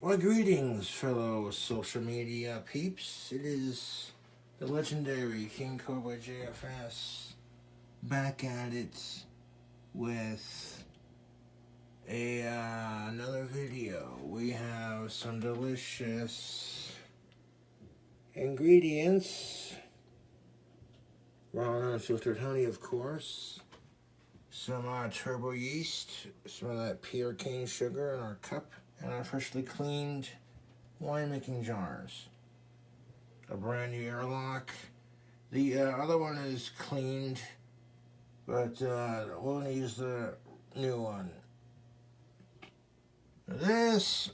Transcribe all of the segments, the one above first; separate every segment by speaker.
Speaker 1: Well, greetings, fellow social media peeps. It is the legendary King Cobra JFS back at it with another video. We have some delicious ingredients. Raw and unfiltered honey, of course. Some turbo yeast, some of that pure cane sugar in our cup, and our freshly cleaned winemaking jars. A brand new airlock. The other one is cleaned, but we're going to use the new one. This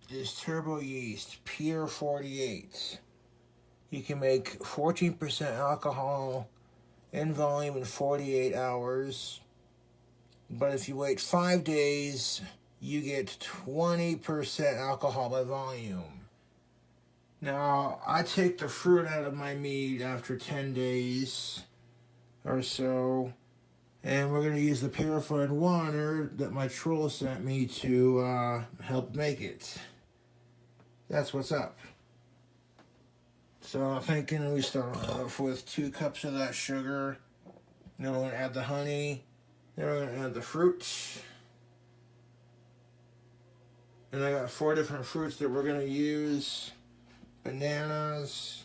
Speaker 1: is turbo yeast, pure 48. You can make 14% alcohol in volume in 48 hours, but if you wait 5 days, you get 20% alcohol by volume. Now, I take the fruit out of my mead after 10 days or so, and we're going to use the purified water that my troll sent me to help make it. That's what's up. So I'm thinking we start off with 2 cups of that sugar, then we're going to add the honey, then we're going to add the fruits. And I got 4 different fruits that we're going to use. Bananas,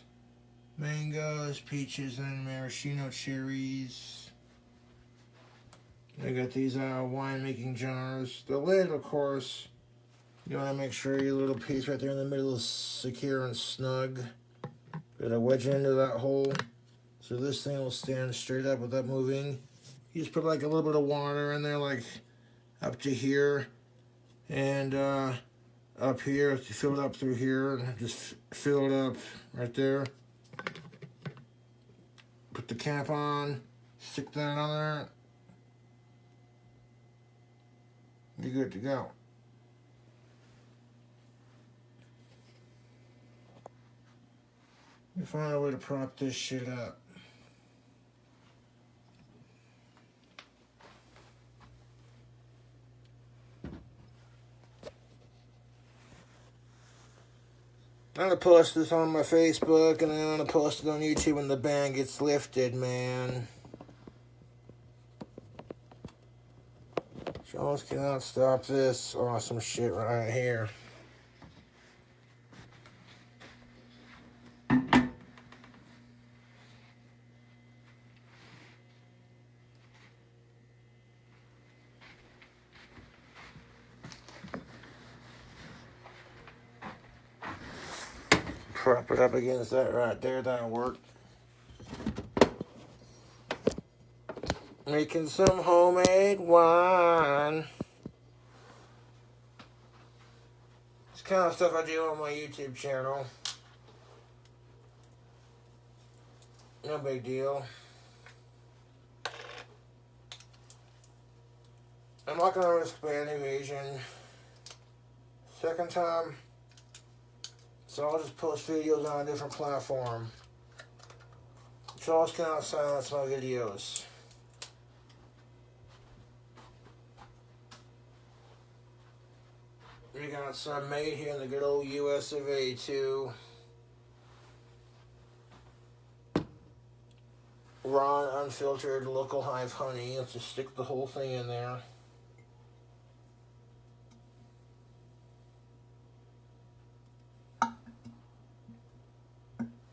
Speaker 1: mangoes, peaches, and maraschino cherries. I got these winemaking jars. The lid, of course, you want to make sure your little piece right there in the middle is secure and snug. Gotta wedge into that hole so this thing will stand straight up without moving. You just put like a little bit of water in there, like up to here, and up here, fill it up through here, and just fill it up right there. Put the cap on, stick that on there. You're good to go. We find a way to prop this shit up. I'm gonna post this on my Facebook, and then I'm gonna post it on YouTube when the ban gets lifted, man. Jones cannot stop this awesome shit right here. Prop it up against that right there, that'll work. Making some homemade wine. It's kind of stuff I do on my YouTube channel. No big deal. I'm not going to risk ban evasion. Second time. So I'll just post videos on a different platform. Charles cannot silence my videos. We got some made here in the good old US of A too. Raw, unfiltered, local hive honey. Let's just stick the whole thing in there.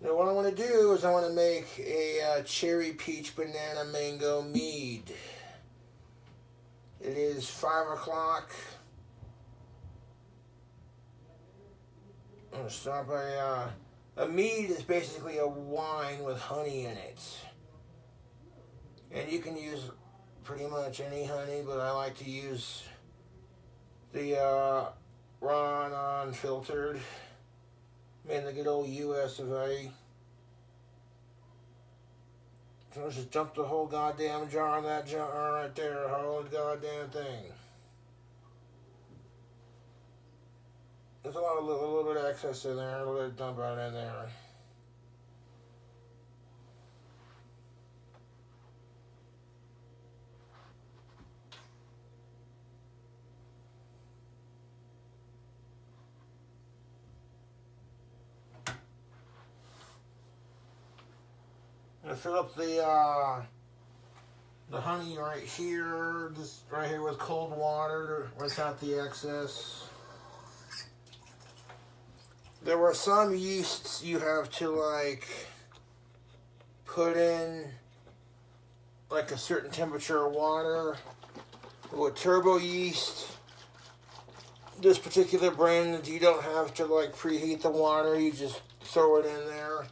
Speaker 1: Now what I want to do is I want to make a cherry, peach, banana, mango mead. It is 5 o'clock. I'm going to start by, a mead is basically a wine with honey in it. And you can use pretty much any honey, but I like to use the raw, unfiltered. Man, the good old US of A. So let's just dump the whole goddamn jar in that jar right there, the whole goddamn thing. There's a little bit of excess in there, a little bit of dump right in there. I fill up the honey right here, just right here with cold water to rinse out the excess. There were some yeasts you have to like put in like a certain temperature of water. With turbo yeast, this particular brand, you don't have to like preheat the water, you just throw it in there.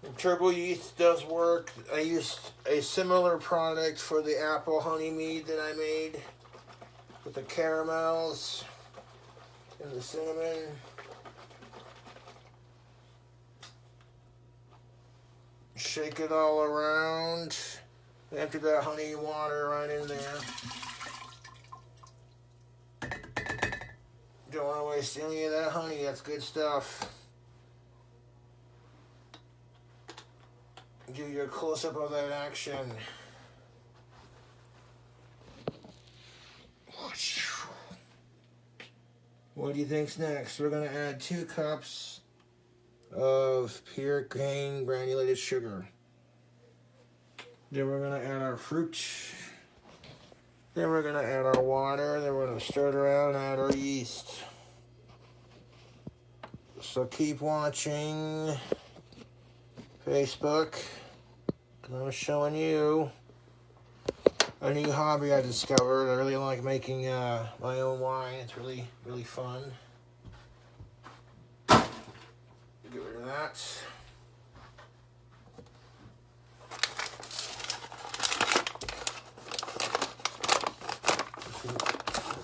Speaker 1: And turbo yeast does work. I used a similar product for the apple honey mead that I made with the caramels and the cinnamon. Shake it all around. Empty that honey water right in there. Don't want to waste any of that honey, that's good stuff. Do your close-up of that action. What do you think's next? We're going to add 2 cups of pure cane granulated sugar. Then we're going to add our fruit. Then we're going to add our water. Then we're going to stir it around and add our yeast. So keep watching Facebook. I'm showing you a new hobby I discovered. I really like making my own wine. It's really, really fun. Get rid of that.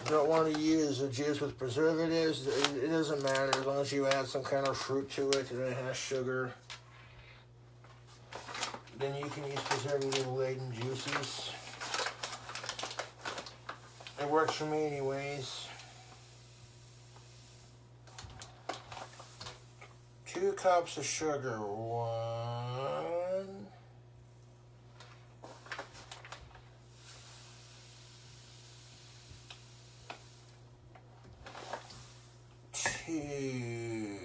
Speaker 1: Don't want to use a juice with preservatives. It doesn't matter as long as you add some kind of fruit to it and it has sugar. Then you can use preservative-laden juices. It works for me anyways. 2 cups of sugar. 1. 2.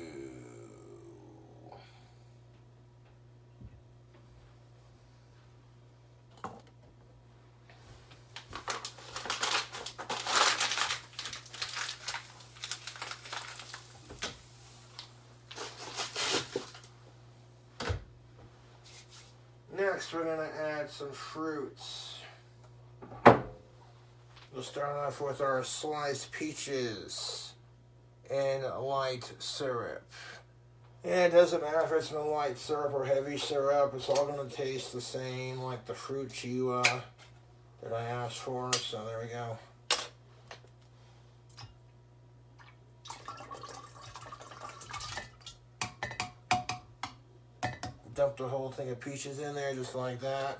Speaker 1: Next, we're going to add some fruits. We'll start off with our sliced peaches and light syrup. And it doesn't matter if it's in a light syrup or heavy syrup, it's all going to taste the same like the fruit you that I asked for. So there we go. Dump the whole thing of peaches in there just like that.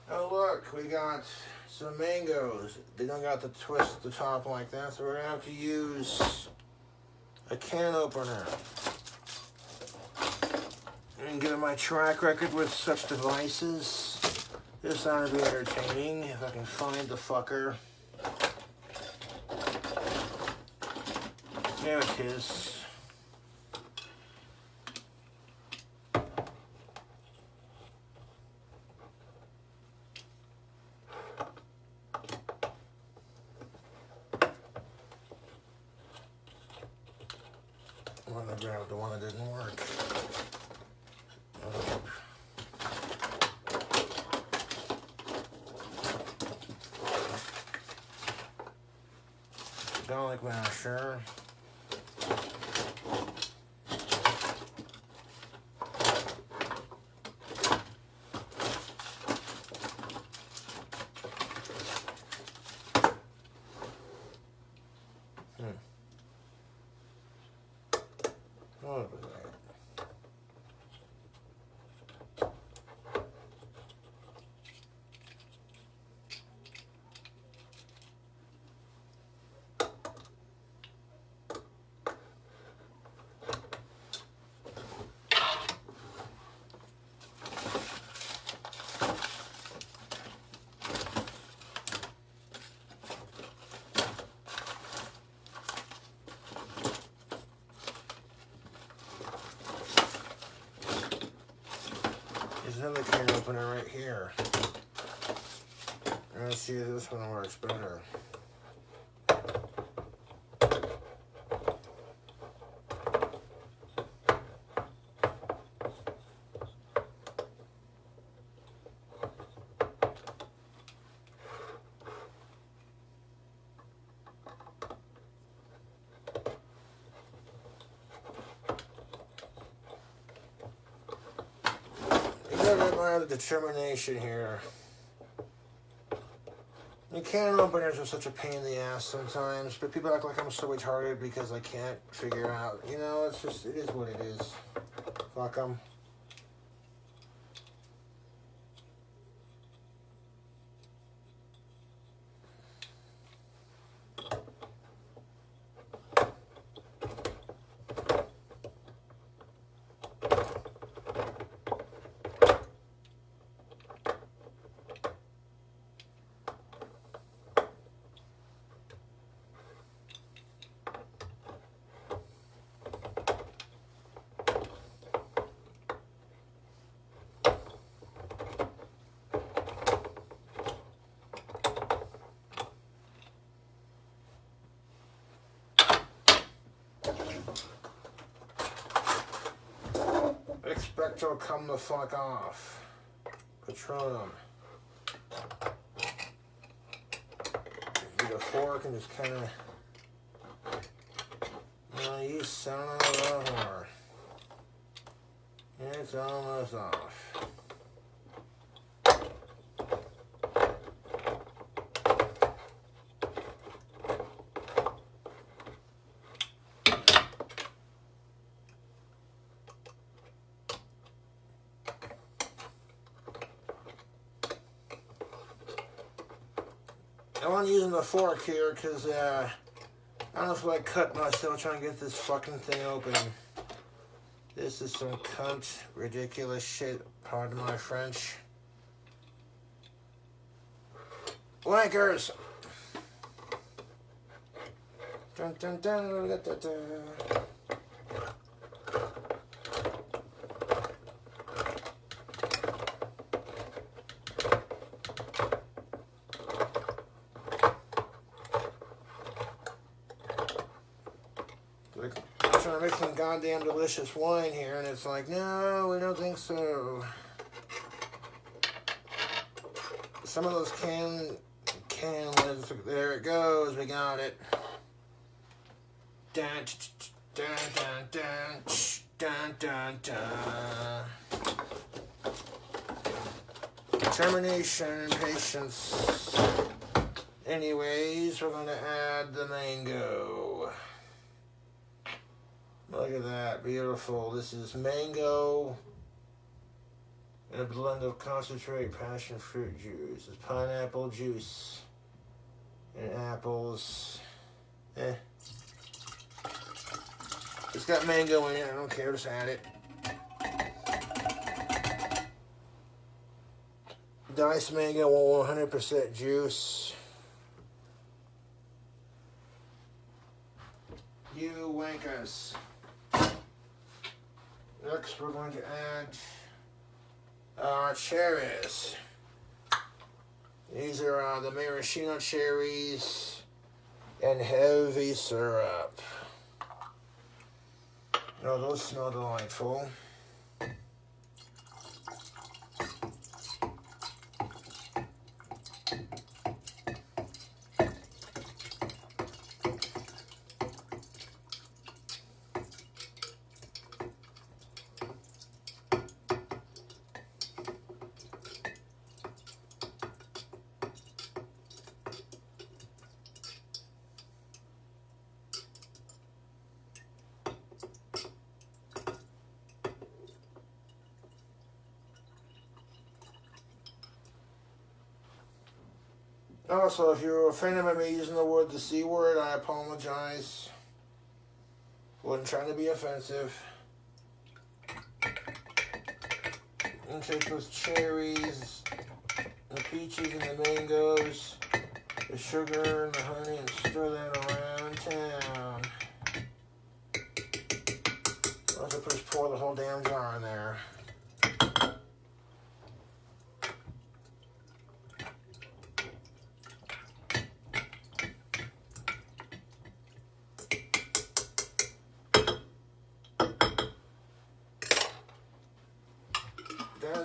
Speaker 1: Oh look, we got some mangoes. They don't got the twist at the top like that, so we're gonna have to use a can opener. And given my track record with such devices, this ought to be entertaining if I can find the fucker. There it is. I'm gonna grab the one that didn't work. Garlic masher. here. Let's see if this one works better. I admire the determination here. The can openers are such a pain in the ass sometimes, but people act like I'm so retarded because I can't figure out. You know, it's just, it is what it is. Fuck 'em. Expecto come the fuck off. Patronum. Get a fork and just kind of. Oh, you son of a whore. It's almost off. I'm using the fork here because I don't feel like cutting myself trying to get this fucking thing open. This is some cunt, ridiculous shit, pardon my French. Wankers! Dun, dun, dun, da, da, da. Trying to make some goddamn delicious wine here, and it's like, no, we don't think so. Some of those can lids, there it goes, we got it. Dun, dun, dun, dun, dun, dun, dun. Determination, patience. Anyways, we're going to add the mango. Look at that, beautiful. This is mango and a blend of concentrate passion fruit juice. It's pineapple juice and apples. It's got mango in it, I don't care, just add it. Diced mango, 100% juice. You wankers. Next, we're going to add our cherries. These are the maraschino cherries and heavy syrup. Oh, those smell delightful. Also, if you're offended by me using the C word, I apologize. Wasn't trying to be offensive. And take those cherries, the peaches and the mangoes, the sugar and the honey, and stir that around town. Also, just pour the whole damn jar in there.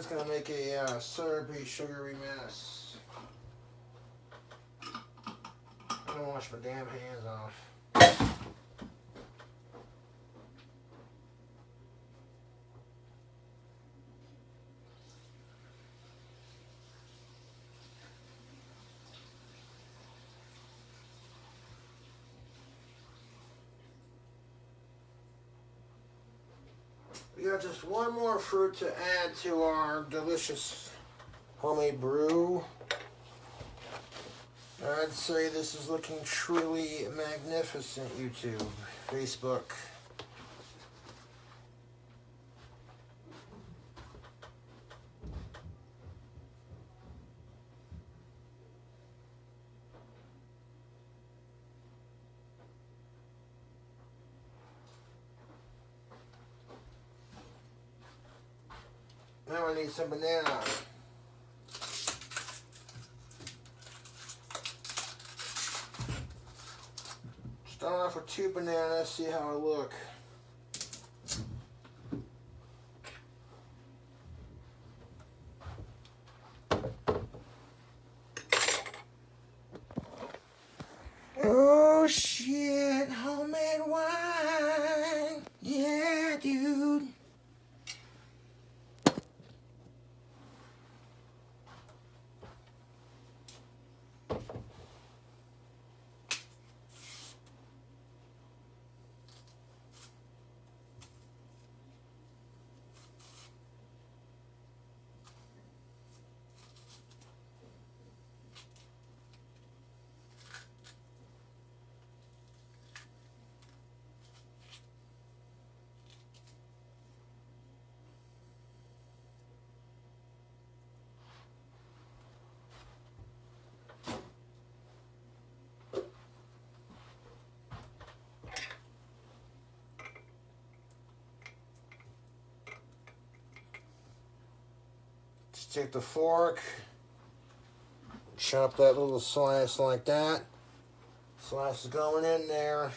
Speaker 1: that's going to make a syrupy, sugary mess. I'm going to wash my damn hands off. We got just one more fruit to add to our delicious homemade brew. I'd say this is looking truly magnificent, YouTube, Facebook. Now I need some banana. Start off with 2 bananas, see how I look. Oh shit, homemade wine. Yeah, dude. Just take the fork, chop that little slice like that. Slice is going in there.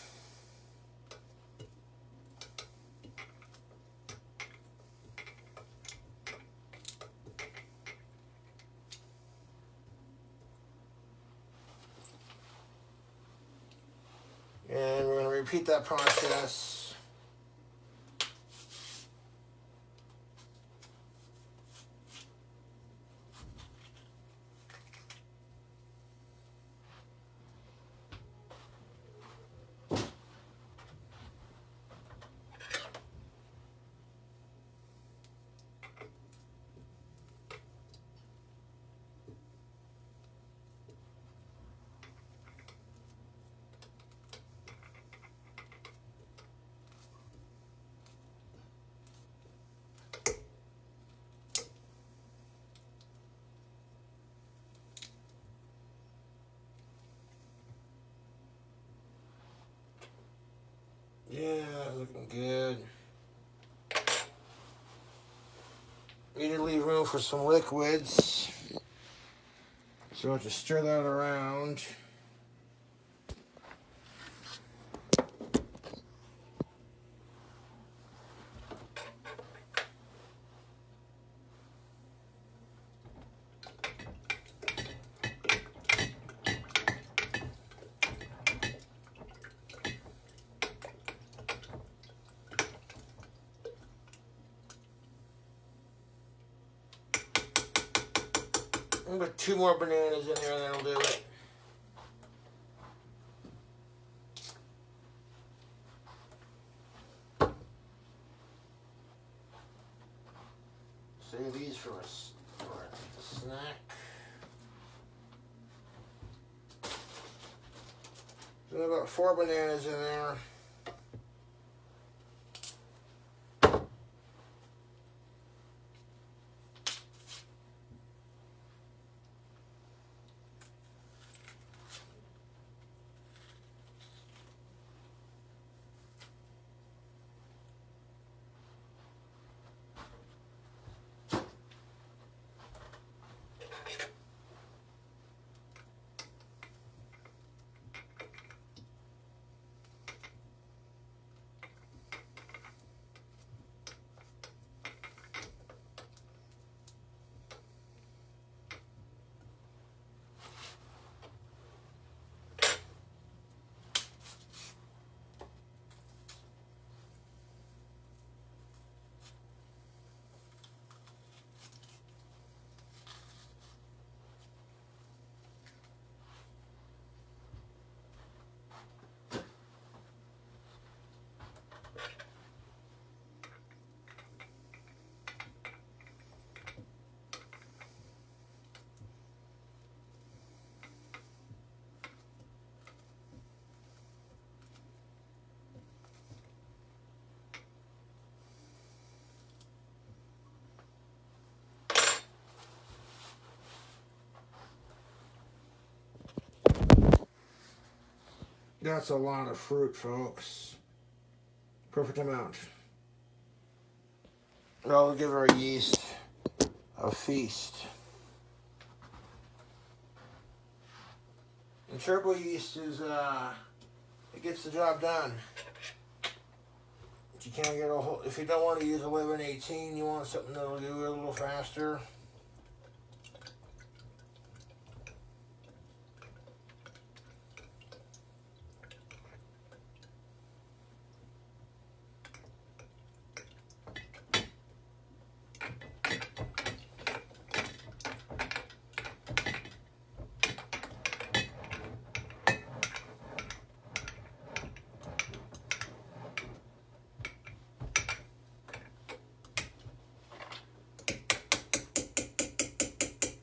Speaker 1: And we're going to repeat that process. Yeah, looking good. We need to leave room for some liquids. So I'll just stir that around. I'm gonna put 2 more bananas in there and that'll do it. Save these for a snack. So I've got 4 bananas in there. That's a lot of fruit, folks. Perfect amount. I'll give our yeast a feast. And turbo yeast is, it gets the job done. You can't get a whole, if you don't want to use 1118, you want something that'll do it a little faster.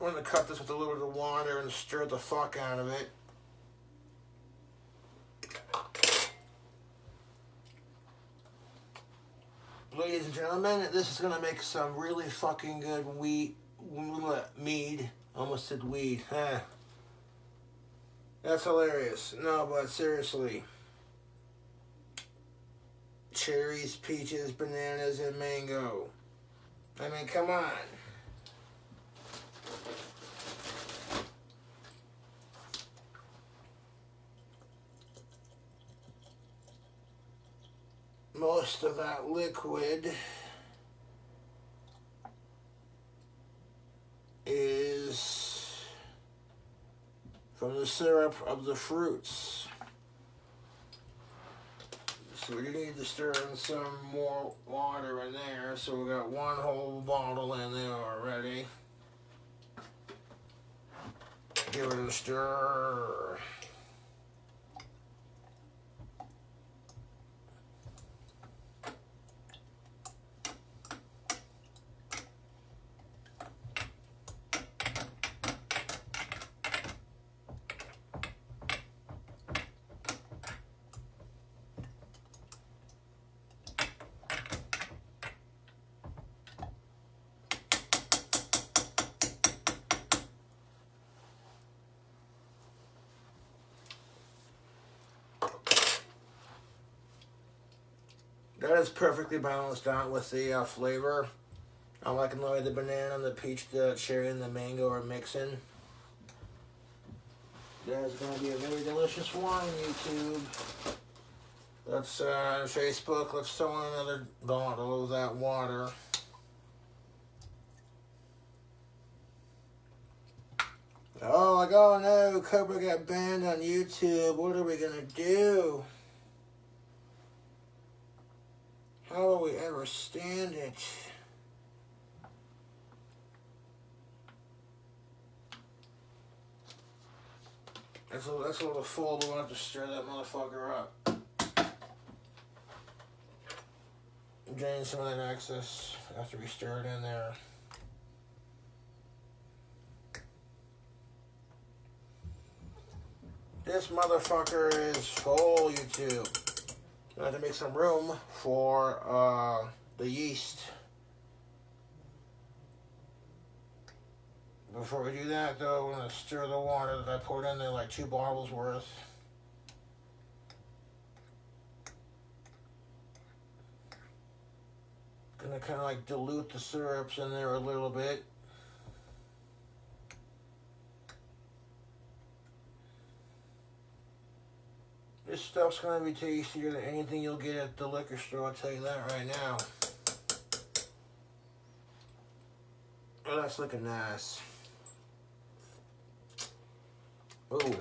Speaker 1: I'm going to cut this with a little bit of water and stir the fuck out of it. Ladies and gentlemen, this is going to make some really fucking good mead. Almost said weed. That's hilarious. No, but seriously. Cherries, peaches, bananas, and mango. I mean, come on. Most of that liquid is from the syrup of the fruits. So we need to stir in some more water in there. So we got one whole bottle in there already. Give it a stir. That is perfectly balanced out with the flavor. I like the way the banana, the peach, the cherry, and the mango are mixing. There's going to be a very delicious one, YouTube. Let's, Facebook, let's throw in another bottle of that water. Oh, like, oh no, Cobra got banned on YouTube. What are we going to do? How will we ever stand it? That's a little full, but we'll have to stir that motherfucker up. Drain some of that excess after we stir it in there. This motherfucker is full, YouTube. I have to make some room for the yeast. Before we do that, though, we're going to stir the water that I poured in there, like 2 bottles worth. Gonna kind of like dilute the syrups in there a little bit. This stuff's going to be tastier than anything you'll get at the liquor store, I'll tell you that right now. Oh, that's looking nice. Ooh.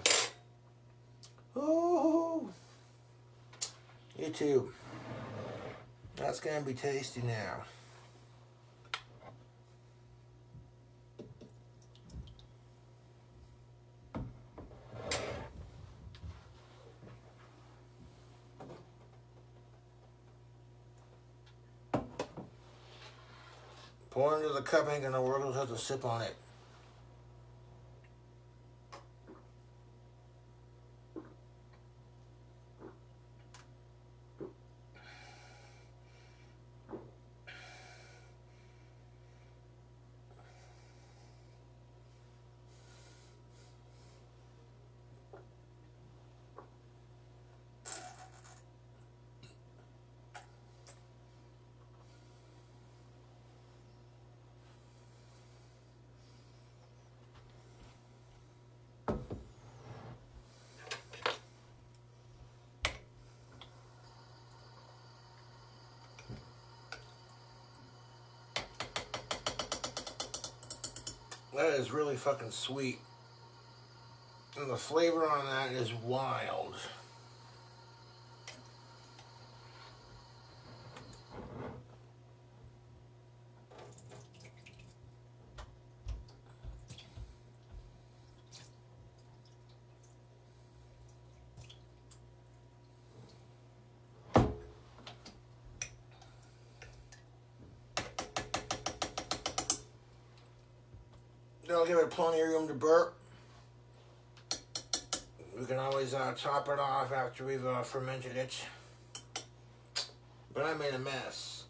Speaker 1: Ooh. YouTube. That's going to be tasty now. Pour into the cup, ain't gonna work, we'll have to sip on it. That is really fucking sweet. And the flavor on that is wild. That'll give it plenty of room to burp. We can always top it off after we've fermented it. But I made a mess.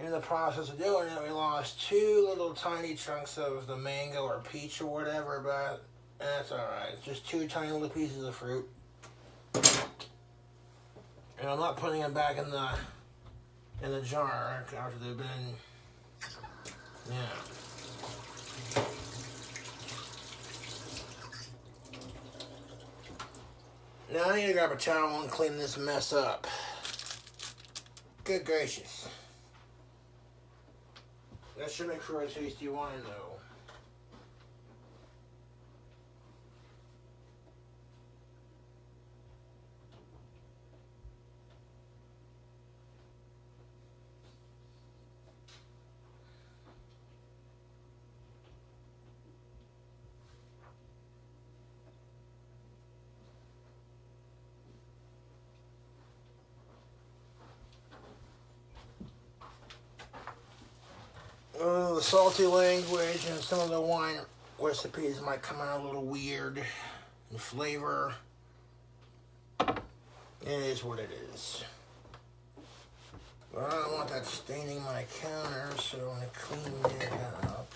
Speaker 1: In the process of doing it, we lost 2 little tiny chunks of the mango or peach or whatever, but that's alright. It's just 2 tiny little pieces of fruit. And I'm not putting them back in the jar after they've been, yeah. Now I need to grab a towel and clean this mess up. Good gracious. That should make for a tasty wine, though. The salty language and some of the wine recipes might come out a little weird in flavor. It is what it is. But I don't want that staining my counter, so I'm going to clean it up.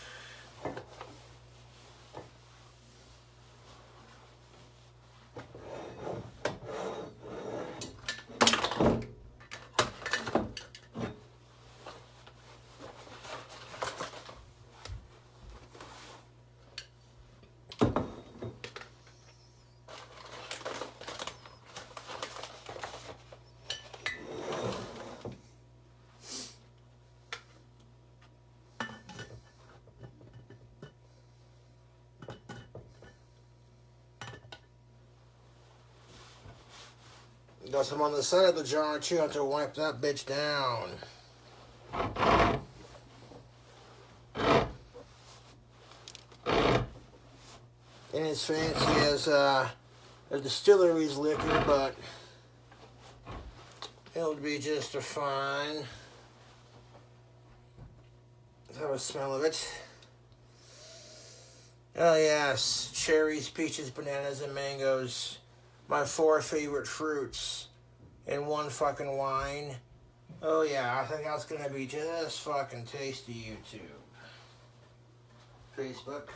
Speaker 1: Got some on the side of the jar too. I have to wipe that bitch down. Ain't as fancy as a distillery's liquor, but it'll be just a fine. Let's have a smell of it. Oh yes, cherries, peaches, bananas, and mangoes. My 4 favorite fruits in one fucking wine. Oh yeah, I think that's gonna be just fucking tasty, YouTube. Facebook.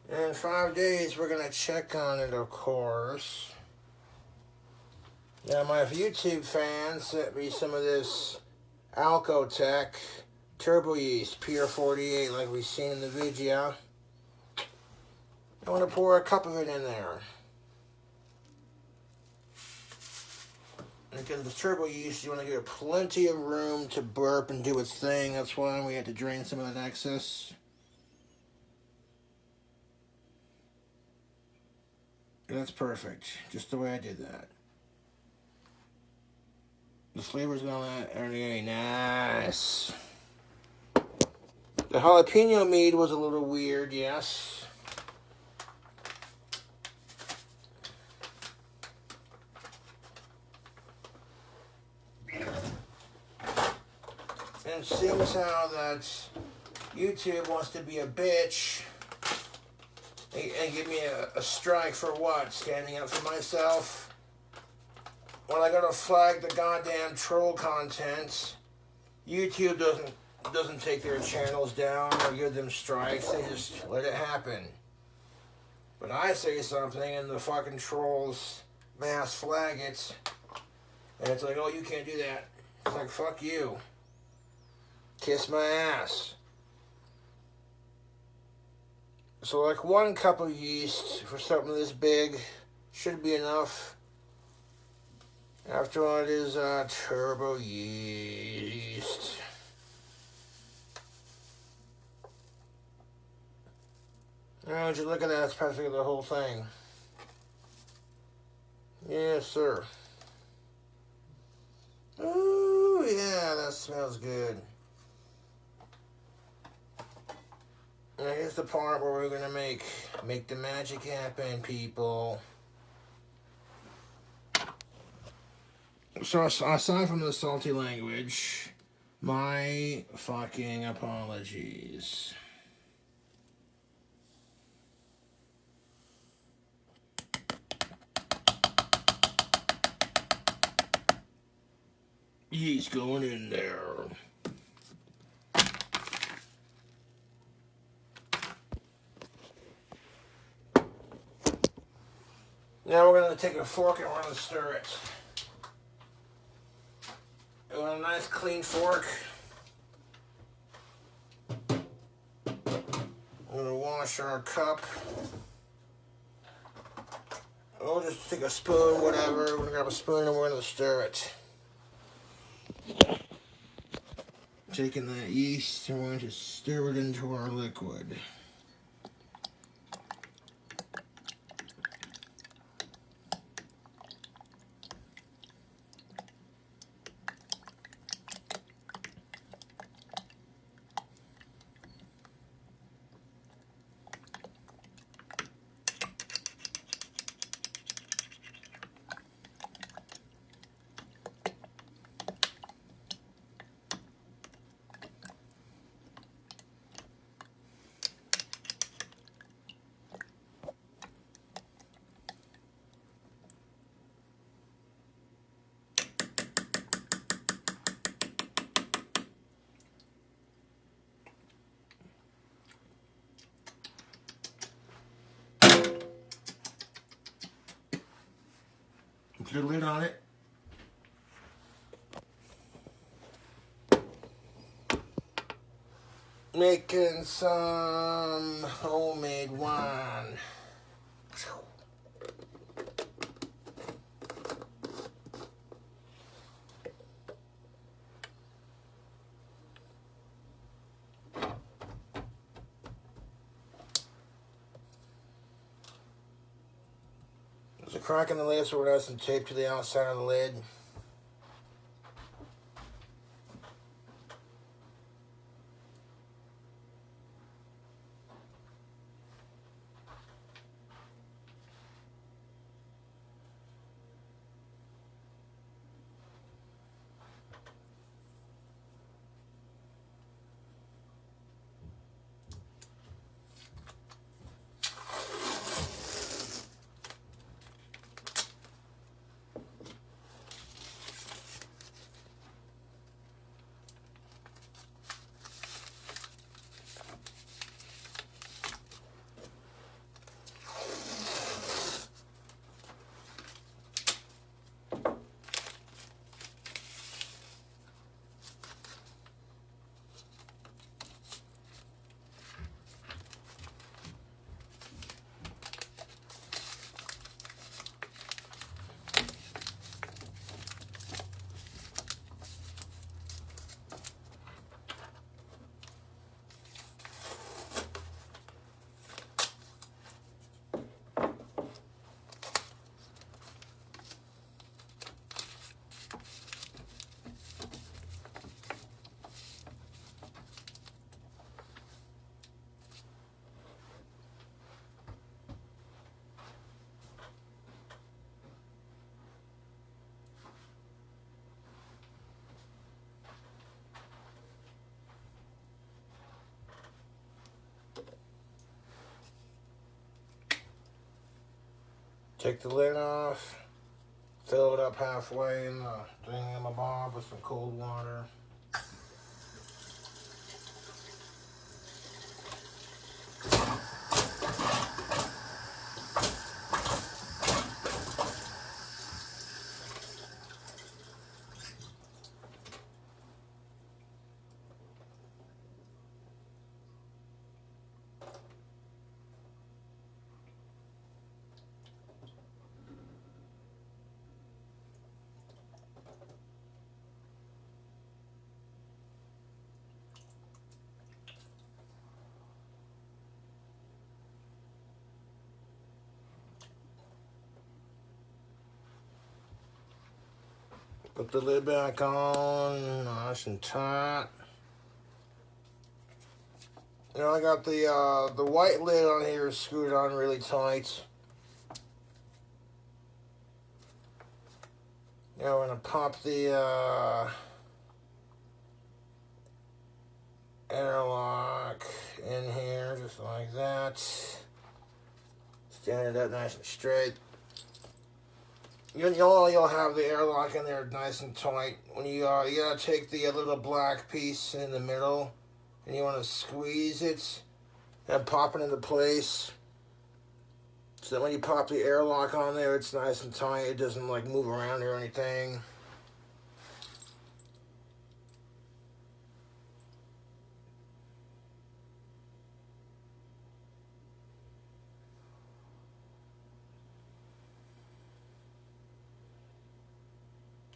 Speaker 1: In 5 days, we're gonna check on it, of course. Now, my YouTube fans sent me some of this Alcotech turbo yeast, Pure 48, like we've seen in the video. I want to pour a cup of it in there. Because the turbo yeast, you want to give it plenty of room to burp and do its thing. That's why we had to drain some of that excess. That's perfect, just the way I did that. The flavors and all that are really nice. The jalapeno mead was a little weird, yes. And it seems how that YouTube wants to be a bitch and give me a strike for what? Standing up for myself? When I go to flag the goddamn troll content, YouTube doesn't take their channels down or give them strikes. They just let it happen. But I say something and the fucking trolls mass flag it, and it's like, oh, you can't do that. It's like, fuck you. Kiss my ass. So like 1 cup of yeast for something this big should be enough. After all, it is turbo yeast. Oh, would you look at that? It's practically the whole thing. Yes, sir. Ooh, yeah, that smells good. Now here's the part where we're gonna make the magic happen, people. So aside from the salty language, my fucking apologies. Yeast going in there. Now we're going to take a fork and we're going to stir it. We want a nice clean fork. We're going to wash our cup. We'll just take a spoon, whatever. We're going to grab a spoon and we're going to stir it. Taking that yeast and we're going to stir it into our liquid. Put a lid on it. Making some homemade wine. There's a crack in the lid, so we're going to add some tape to the outside of the lid. Take the lid off, fill it up halfway in the thingamabob with some cold water. Put the lid back on, nice and tight. You know, I got the white lid on here screwed on really tight. Now we're gonna pop the airlock in here, just like that. Stand it up nice and straight. You'll have the airlock in there nice and tight. When you gotta take the little black piece in the middle, and you want to squeeze it and pop it into place. So that when you pop the airlock on there, it's nice and tight. It doesn't like move around or anything.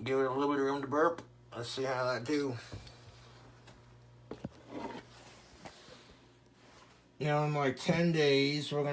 Speaker 1: Give it a little bit of room to burp. Let's see how that do. You know, in like 10 days, we're gonna